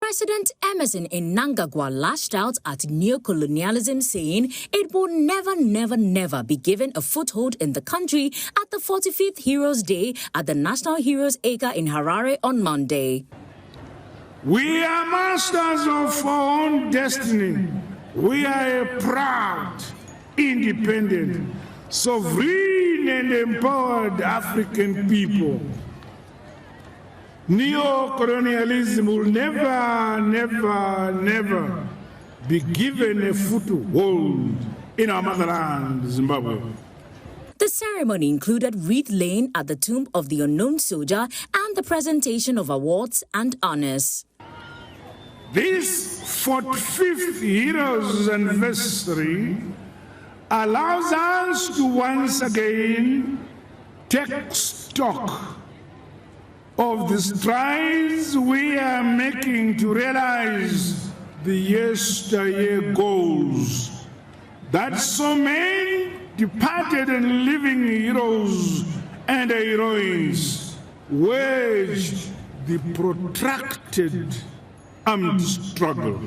President Emerson Mnangagwa lashed out at neocolonialism, saying it will never be given a foothold in the country at the 45th Heroes Day at the National Heroes Acre in Harare on Monday. We are masters of our own destiny. We are a proud, independent, sovereign and empowered African people. Neo-colonialism will never be given a foothold in our motherland, Zimbabwe. The ceremony included wreath laying at the tomb of the unknown soldier and the presentation of awards and honors. This 45th Heroes anniversary allows us to once again take stock of the strides we are making to realize the yesteryear goals that so many departed and living heroes and heroines waged the protracted armed struggle.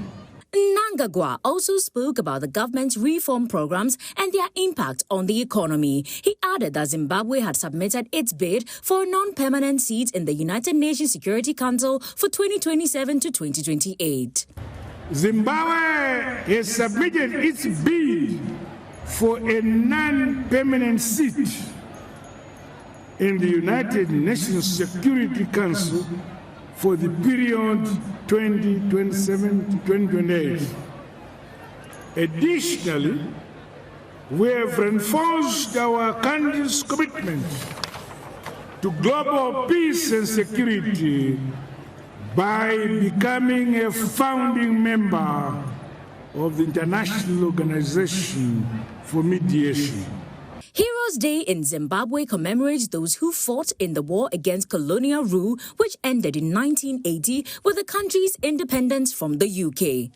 Mnangagwa also spoke about the government's reform programs and their impact on the economy. He added that Zimbabwe had submitted its bid for a non-permanent seat in the United Nations Security Council for 2027 to 2028. Zimbabwe has submitted its bid for a non-permanent seat in the United Nations Security Council for the period 2027 to 2028. Additionally, we have reinforced our country's commitment to global peace and security by becoming a founding member of the International Organization for Mediation. Heroes Day in Zimbabwe commemorates those who fought in the war against colonial rule, which ended in 1980 with the country's independence from the UK.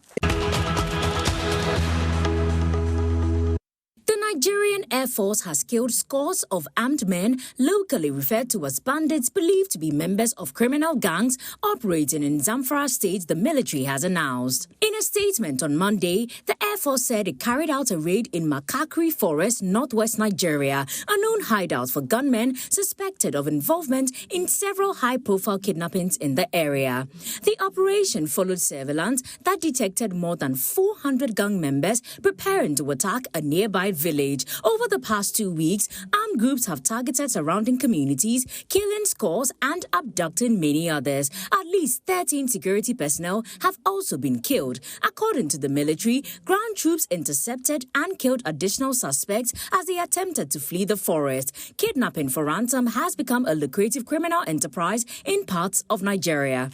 The Nigerian Air Force has killed scores of armed men, locally referred to as bandits, believed to be members of criminal gangs operating in Zamfara state, the military has announced. In a statement on Monday, the Air Force said it carried out a raid in Makakri Forest, northwest Nigeria, a known hideout for gunmen suspected of involvement in several high-profile kidnappings in the area. The operation followed surveillance that detected more than 400 gang members preparing to attack a nearby village. Over the past 2 weeks, armed groups have targeted surrounding communities, killing scores and abducting many others. At least 13 security personnel have also been killed. According to the military, ground troops intercepted and killed additional suspects as they attempted to flee the forest. Kidnapping for ransom has become a lucrative criminal enterprise in parts of Nigeria.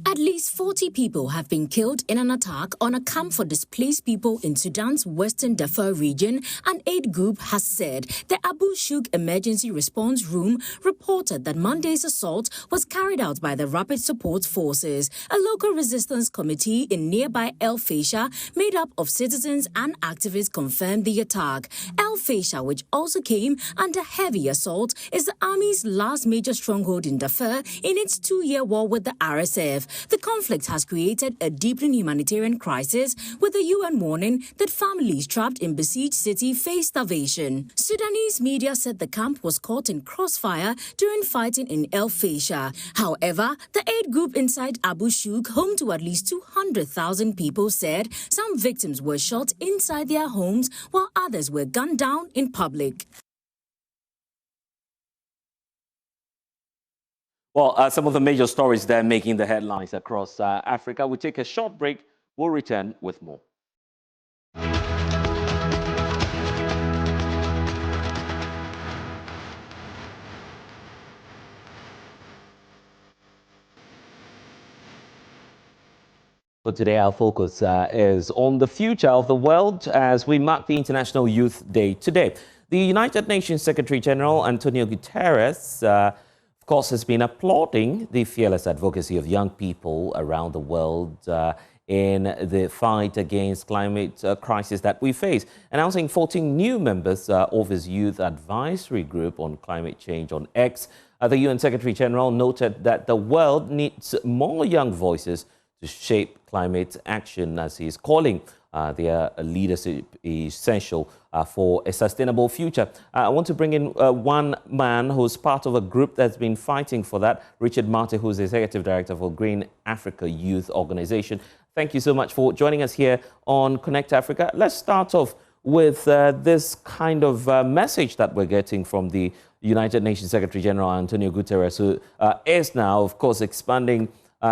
At least 40 people have been killed in an attack on a camp for displaced people in Sudan's western Darfur region, an aid group has said. The Abu Shouk Emergency Response Room reported that Monday's assault was carried out by the Rapid Support Forces, a local resistance committee in nearby El Fasher made up of citizens and activists, confirmed the attack. El Fasher, which also came under heavy assault, is the army's last major stronghold in Darfur in its 2-year war with the RSF. The conflict has created a deepening humanitarian crisis, with the UN warning that families trapped in besieged city face starvation. Sudanese media said the camp was caught in crossfire during fighting in El Fasher. However, the aid group inside Abu Shouk, home to at least 200,000 people, said some victims were shot inside their homes while others were gunned down in public. Well, some of the major stories there making the headlines across Africa. We'll take a short break. We'll return with more. So today our focus is on the future of the world as we mark the International Youth Day today. The United Nations Secretary General Antonio Guterres of course, has been applauding the fearless advocacy of young people around the world in the fight against climate crisis that we face, announcing 14 new members of his youth advisory group on climate change on X. The UN Secretary General noted that the world needs more young voices to shape climate action, as he is calling their leadership essential for a sustainable future. I want to bring in one man who's part of a group that's been fighting for that, Richard Martin, who's the Executive Director for Green Africa Youth Organization. Thank you so much for joining us here on Connect Africa. Let's start off with this kind of message that we're getting from the United Nations Secretary General Antonio Guterres, who is now, of course, expanding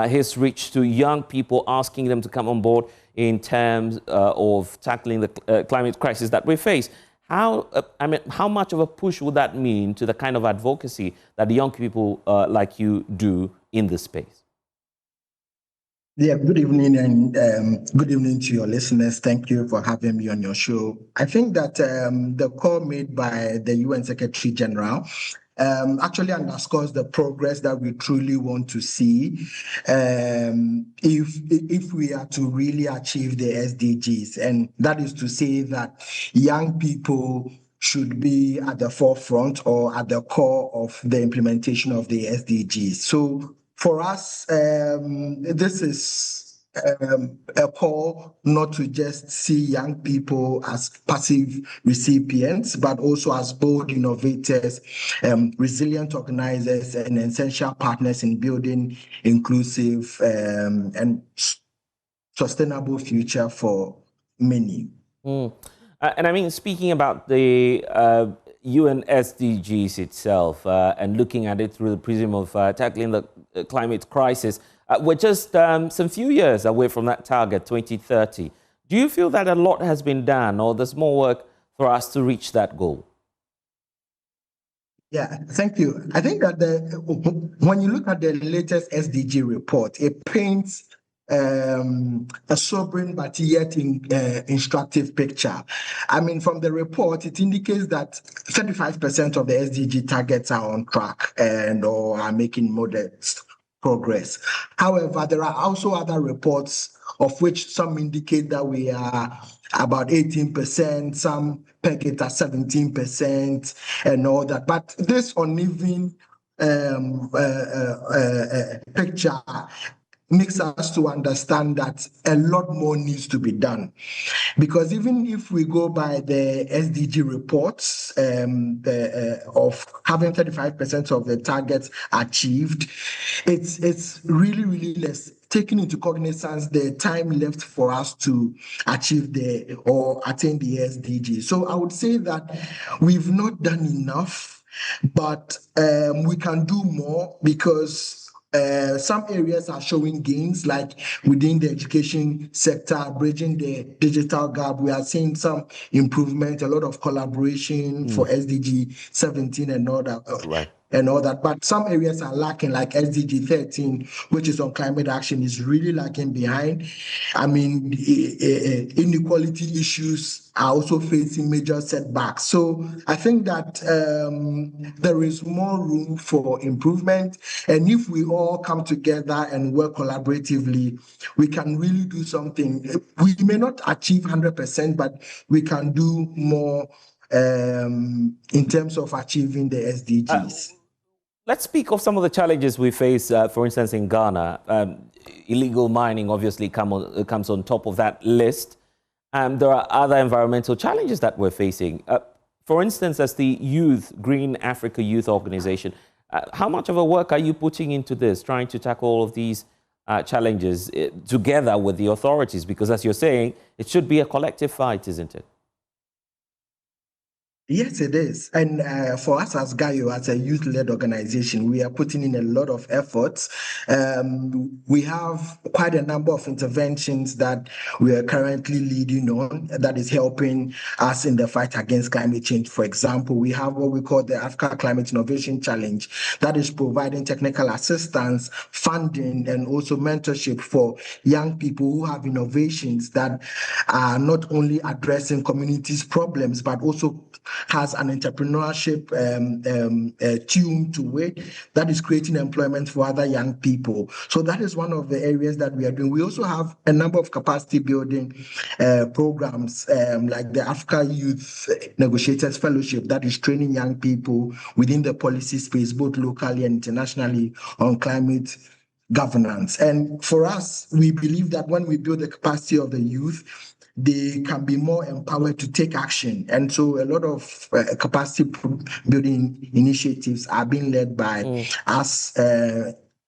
his reach to young people, asking them to come on board in terms of tackling the climate crisis that we face. How much of a push would that mean to the kind of advocacy that young people like you do in this space? Yeah, good evening, and good evening to your listeners. Thank you for having me on your show. I think that the call made by the UN Secretary General actually underscores the progress that we truly want to see if we are to really achieve the SDGs. And that is to say that young people should be at the forefront or at the core of the implementation of the SDGs. So for us, this is a call not to just see young people as passive recipients, but also as bold innovators, resilient organizers, and essential partners in building inclusive and sustainable future for many. And I mean, speaking about the UN SDGs itself and looking at it through the prism of tackling the climate crisis, we're just some few years away from that target, 2030. Do you feel that a lot has been done, or there's more work for us to reach that goal? Yeah, thank you. I think that when you look at the latest SDG report, it paints a sobering but yet instructive picture. I mean, from the report, it indicates that 35% of the SDG targets are on track and or are making modest progress. However, there are also other reports of which some indicate that we are about 18%, some peg it at 17% and all that. But this uneven picture makes us to understand that a lot more needs to be done. Because even if we go by the SDG reports of having 35% of the targets achieved, it's really, really less, taking into cognizance the time left for us to achieve or attain the SDG. So I would say that we've not done enough, but we can do more, because some areas are showing gains, like within the education sector, bridging the digital gap. We are seeing some improvement, a lot of collaboration for SDG 17 and all that. Right. And all that, but some areas are lacking, like SDG 13, which is on climate action, is really lacking behind. I mean, inequality issues are also facing major setbacks. So I think that there is more room for improvement, and if we all come together and work collaboratively, we can really do something. We may not achieve 100%, but we can do more in terms of achieving the SDGs. Let's speak of some of the challenges we face, for instance, in Ghana. Illegal mining obviously comes on top of that list. There are other environmental challenges that we're facing. For instance, as the Green Africa Youth Organization, how much of a work are you putting into this, trying to tackle all of these challenges together with the authorities? Because as you're saying, it should be a collective fight, isn't it? Yes, it is. And for us as GAYO, as a youth-led organization, we are putting in a lot of efforts. We have quite a number of interventions that we are currently leading on that is helping us in the fight against climate change. For example, we have what we call the Africa Climate Innovation Challenge that is providing technical assistance, funding, and also mentorship for young people who have innovations that are not only addressing communities' problems, but also has an entrepreneurship tune to it that is creating employment for other young people. So that is one of the areas that we are doing. We also have a number of capacity building programs like the Africa Youth Negotiators Fellowship that is training young people within the policy space, both locally and internationally, on climate governance. And for us, we believe that when we build the capacity of the youth, they can be more empowered to take action. And so a lot of capacity building initiatives are being led by us,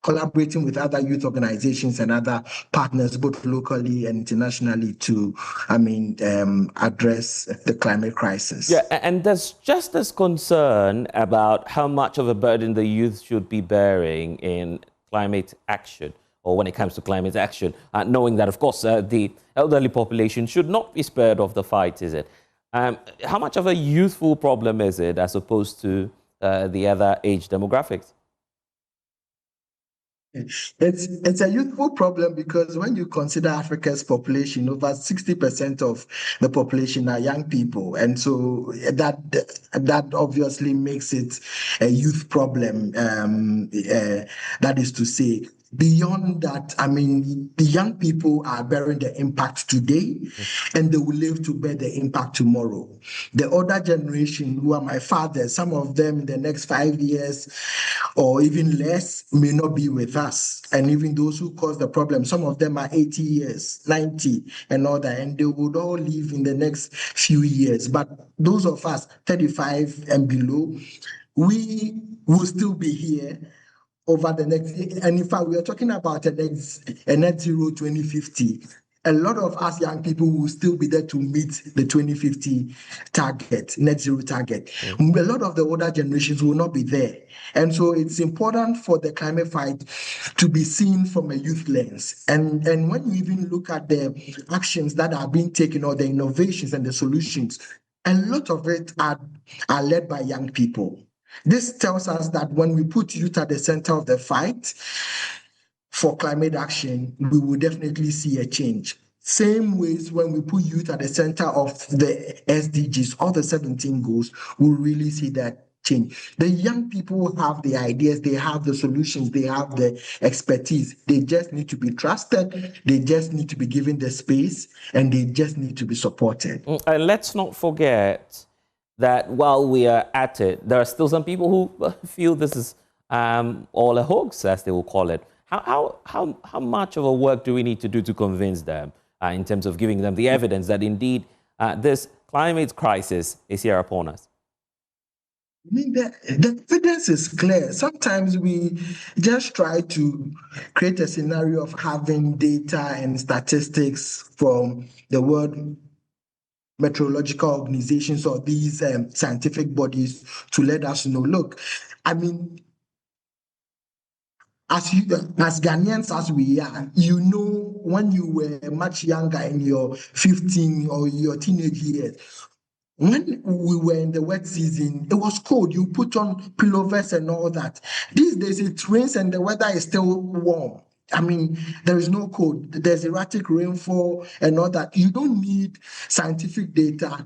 collaborating with other youth organizations and other partners, both locally and internationally, to, address the climate crisis. Yeah, and there's just this concern about how much of a burden the youth should be bearing in climate action, or when it comes to climate action, knowing that, of course, the elderly population should not be spared of the fight, is it? How much of a youthful problem is it as opposed to the other age demographics? It's a youthful problem because when you consider Africa's population, over 60% of the population are young people, and so that obviously makes it a youth problem. That is to say, beyond that, the young people are bearing the impact today, and they will live to bear the impact tomorrow. The older generation, who are my fathers, some of them in the next 5 years or even less may not be with us. And even those who caused the problem, some of them are 80 years, 90 and all that, and they would all live in the next few years. But those of us 35 and below, we will still be here over the next, and in fact, we are talking about a net zero 2050. A lot of us young people will still be there to meet the 2050 target, net zero target. A lot of the older generations will not be there. And so it's important for the climate fight to be seen from a youth lens. And when you even look at the actions that are being taken, or the innovations and the solutions, a lot of it are led by young people. This tells us that when we put youth at the center of the fight for climate action, we will definitely see a change. Same ways when we put youth at the center of the SDGs, all the 17 goals, we'll really see that change. The young people have the ideas, they have the solutions, they have the expertise. They just need to be trusted, they just need to be given the space, and they just need to be supported. And let's not forget that while we are at it, there are still some people who feel this is all a hoax, as they will call it. How much of a work do we need to do to convince them in terms of giving them the evidence that indeed this climate crisis is here upon us? The evidence is clear. Sometimes we just try to create a scenario of having data and statistics from the World Meteorological organizations or these scientific bodies to let us know, look, as Ghanaians as we are, when you were much younger in your 15 or your teenage years, when we were in the wet season, it was cold. You put on pullovers and all that. These days it rains and the weather is still warm. There is no cold. There's erratic rainfall and all that. You don't need scientific data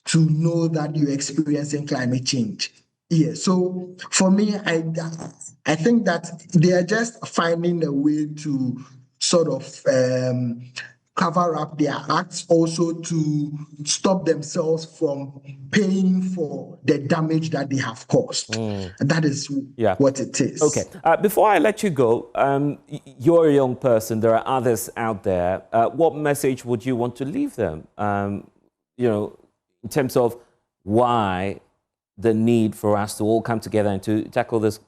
to know that you're experiencing climate change. Yeah, so for me, I think that they are just finding a way to sort of cover up their acts, also to stop themselves from paying for the damage that they have caused. That is what it is. Okay. Before I let you go, you're a young person. There are others out there. What message would you want to leave them? In terms of why the need for us to all come together and to tackle this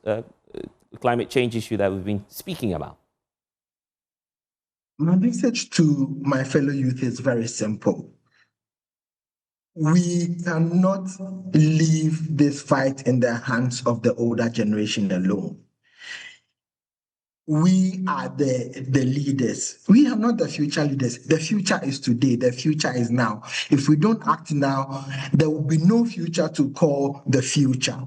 climate change issue that we've been speaking about. My message to my fellow youth is very simple. We cannot leave this fight in the hands of the older generation alone. We are the leaders. We are not the future leaders. The future is today. The future is now. If we don't act now, there will be no future to call the future.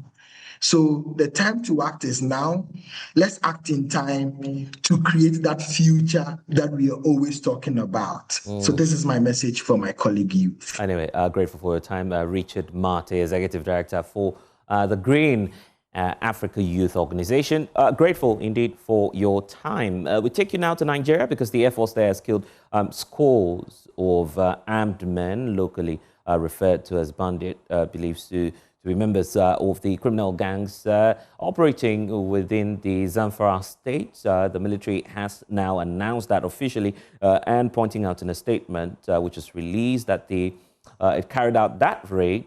So the time to act is now. Let's act in time to create that future that we are always talking about. So this is my message for my colleague youth. Anyway, grateful for your time. Richard Mate, Executive Director for the Green Africa Youth Organization. Grateful indeed for your time. We take you now to Nigeria because the Air Force there has killed scores of armed men, locally referred to as bandit, believed to be members of the criminal gangs operating within the Zamfara state. The military has now announced that officially and pointing out in a statement which was released that it carried out that raid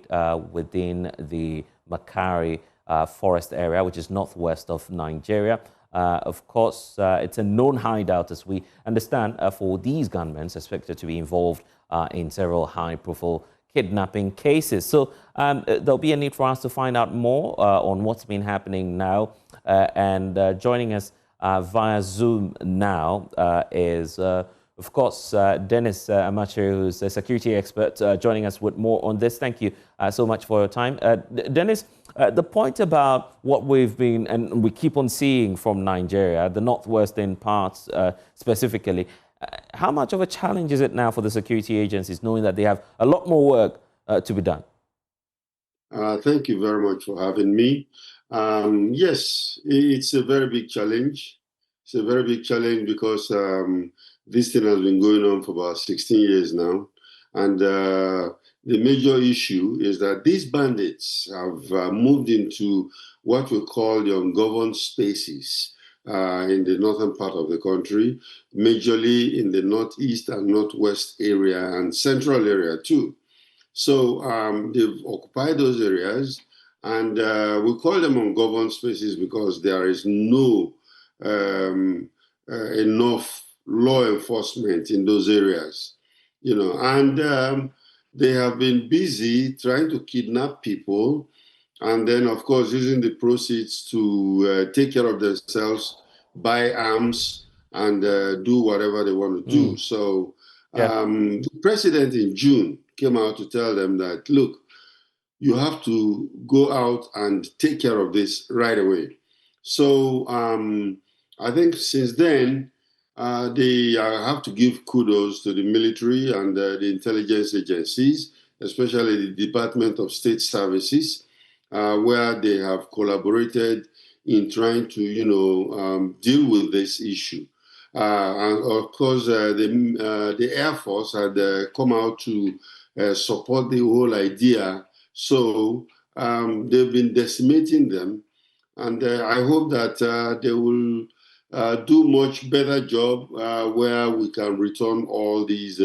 within the Makari forest area, which is northwest of Nigeria. Of course, it's a known hideout, as we understand, for these gunmen suspected to be involved in several high-profile kidnapping cases. So there'll be a need for us to find out more on what's been happening now. And joining us via Zoom now is, of course, Dennis Amache, who's a security expert, joining us with more on this. Thank you so much for your time. Dennis, the point about what we've been, and we keep on seeing from Nigeria, the northwestern parts specifically, how much of a challenge is it now for the security agencies, knowing that they have a lot more work to be done? Thank you very much for having me. Yes, it's a very big challenge. It's a very big challenge because this thing has been going on for about 16 years now. And the major issue is that these bandits have moved into what we call the ungoverned spaces in the northern part of the country, majorly in the northeast and northwest area and central area too. So they've occupied those areas, and we call them ungoverned spaces because there is no enough law enforcement in those areas, and they have been busy trying to kidnap people, and then, of course, using the proceeds to take care of themselves, buy arms, and do whatever they want to do. So the president in June came out to tell them that, look, you have to go out and take care of this right away. So I think since then, they have to give kudos to the military and the intelligence agencies, especially the Department of State Services, where they have collaborated in trying to, deal with this issue. And of course, the Air Force had come out to support the whole idea. So they've been decimating them. And I hope that they will do much better job where we can return all these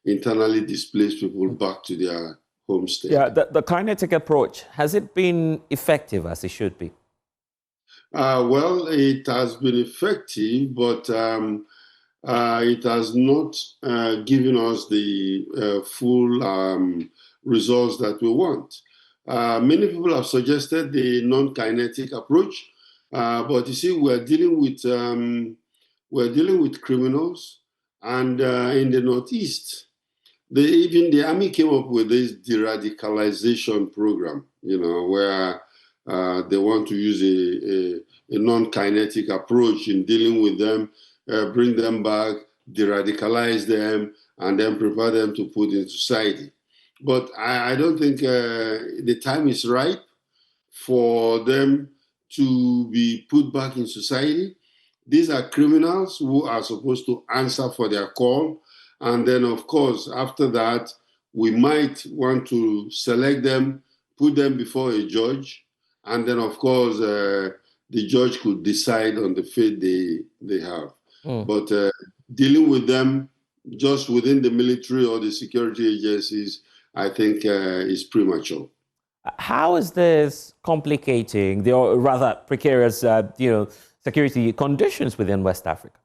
internally displaced people back to their home state. Yeah, the kinetic approach, has it been effective as it should be? Well, it has been effective, but it has not given us the full results that we want. Many people have suggested the non-kinetic approach, but you see, we're dealing with criminals, and in the Northeast, even the army came up with this de-radicalization program, where they want to use a non-kinetic approach in dealing with them, bring them back, de-radicalize them, and then prepare them to put in society. But I don't think the time is right for them to be put back in society. These are criminals who are supposed to answer for their call. And then, of course, after that, we might want to select them, put them before a judge, and then, of course, the judge could decide on the fate they have. But dealing with them just within the military or the security agencies, I think is premature. How is this complicating the rather precarious, security conditions within West Africa?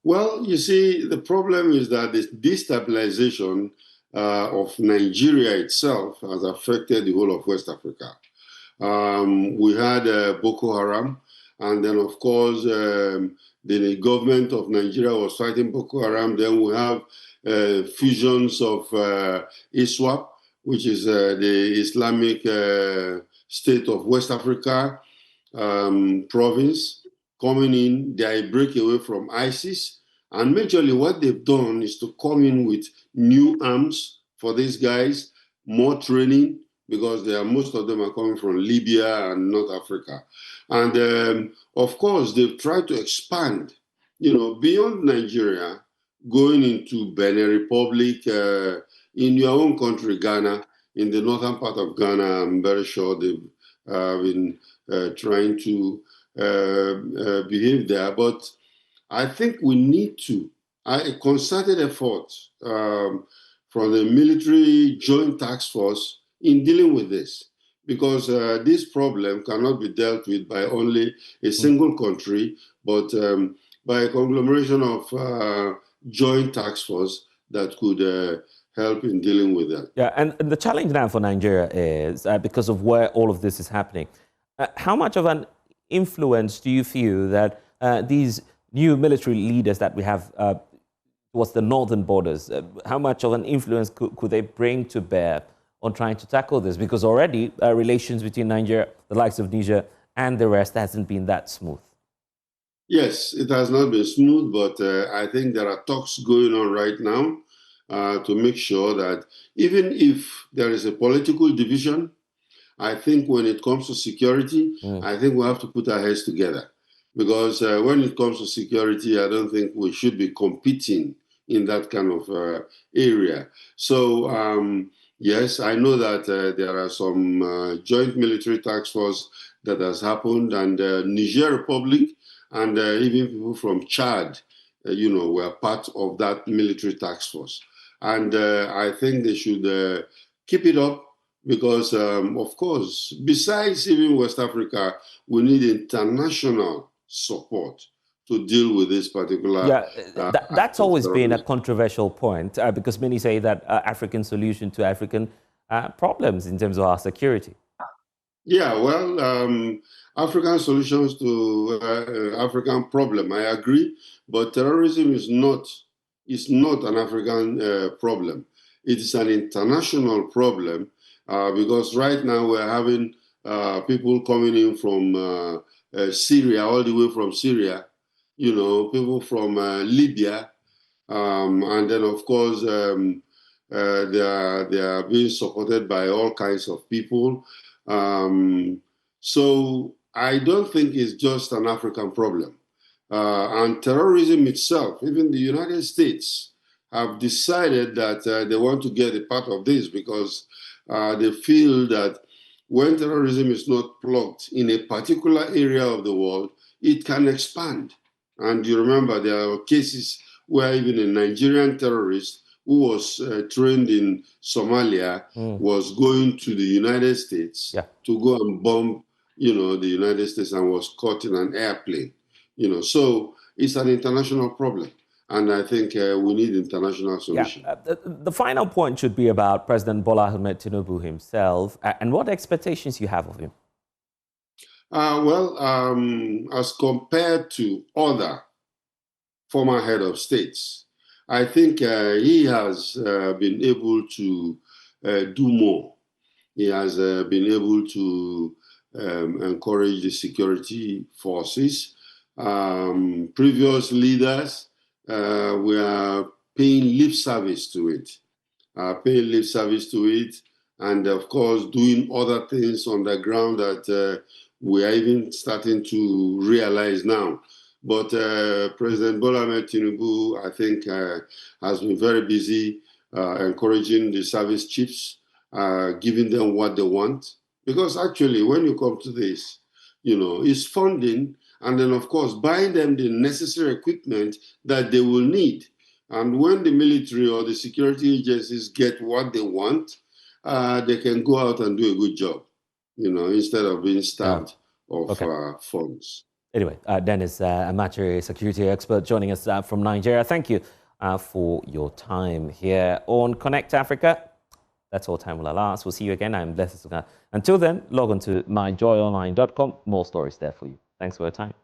Well, you see, the problem is that the destabilization of Nigeria itself has affected the whole of West Africa. We had Boko Haram, and then, of course, the government of Nigeria was fighting Boko Haram. Then we have fusions of ISWAP, which is the Islamic state of West Africa province coming in. They are a breakaway from ISIS. And majorly what they've done is to come in with new arms for these guys, more training, because most of them are coming from Libya and North Africa. And of course, they've tried to expand, beyond Nigeria, going into Benin Republic, in your own country, Ghana, in the northern part of Ghana. I'm very sure they've been trying to behave there. But I think we need a concerted effort from the military joint task force in dealing with this, because this problem cannot be dealt with by only a single country, but by a conglomeration of joint task force that could help in dealing with that. Yeah, and the challenge now for Nigeria is, because of where all of this is happening, how much of an influence do you feel that these new military leaders that we have towards the northern borders, how much of an influence could they bring to bear on trying to tackle this? Because already relations between Nigeria, the likes of Niger, and the rest hasn't been that smooth. Yes, it has not been smooth, but I think there are talks going on right now to make sure that even if there is a political division, I think when it comes to security, I think we have to put our heads together. Because when it comes to security, I don't think we should be competing in that kind of area. So, yes, I know that there are some joint military task force that has happened, and Niger Republic and even people from Chad, were part of that military task force. And I think they should keep it up, because, of course, besides even West Africa, we need international support to deal with this particular. Yeah, that's always been a controversial point, because many say that African solution to African problems in terms of our security. Yeah, well, African solutions to African problem, I agree, but terrorism is not an African problem. It is an international problem, because right now we're having people coming in from Syria, all the way from Syria, people from Libya, and then of course they are being supported by all kinds of people. So I don't think it's just an African problem. And terrorism itself, even the United States have decided that they want to get a part of this, because they feel that when terrorism is not plugged in a particular area of the world, it can expand. And you remember there are cases where even a Nigerian terrorist who was trained in Somalia was going to the United States to go and bomb, the United States, and was caught in an airplane. So it's an international problem. And I think we need international solution. Yeah. The final point should be about President Bola Ahmed Tinubu himself, and what expectations you have of him. Well, as compared to other former head of states, I think he has been able to do more. He has been able to encourage the security forces. Previous leaders were paying lip service to it, and of course doing other things on the ground that we are even starting to realize now. But President Bola Ahmed Tinubu, I think, has been very busy encouraging the service chiefs, giving them what they want. Because actually, when you come to this, it's funding, and then, of course, buying them the necessary equipment that they will need. And when the military or the security agencies get what they want, they can go out and do a good job, instead of being starved of funds. Anyway, Dennis Amachiri, security expert, joining us from Nigeria. Thank you for your time here on Connect Africa. That's all time will allow us. We'll see you again. I'm Blessed. Until then, log on to myjoyonline.com. More stories there for you. Thanks for your time.